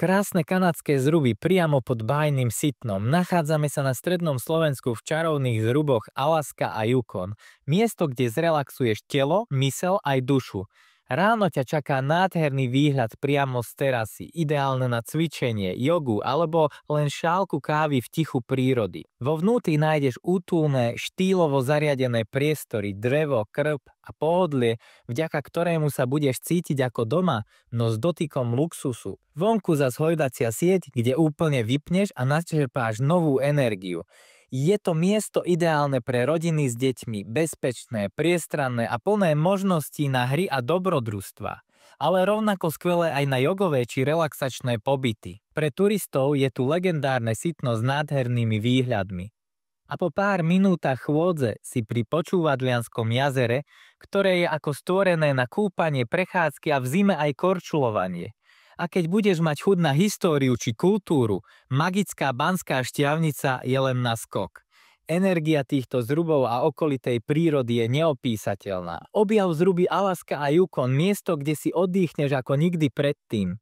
Krásne kanadské zruby priamo pod bájnym Sitnom. Nachádzame sa na strednom Slovensku v čarovných zruboch Alaska a Yukon. Miesto, kde zrelaxuješ telo, mysel aj dušu. Ráno ťa čaká nádherný výhľad priamo z terasy, ideálne na cvičenie, jogu alebo len šálku kávy v tichu prírody. Vo vnútri nájdeš útulné, štýlovo zariadené priestory, drevo, krb a pohodlie, vďaka ktorému sa budeš cítiť ako doma, no s dotykom luxusu. Vonku zas hojdacia sieť, kde úplne vypneš a načerpáš novú energiu. Je to miesto ideálne pre rodiny s deťmi, bezpečné, priestranné a plné možností na hry a dobrodružstva. Ale rovnako skvelé aj na jogové či relaxačné pobyty. Pre turistov je tu legendárne Sitno s nádhernými výhľadmi. A po pár minútach chôdze si pri Počúvadlianskom jazere, ktoré je ako stvorené na kúpanie, prechádzky a v zime aj korčulovanie. A keď budeš mať chuť na históriu či kultúru, magická Banská Štiavnica je len na skok. Energia týchto zrubov a okolitej prírody je neopísateľná. Objav zruby Alaska a Yukon, miesto, kde si oddychneš ako nikdy predtým.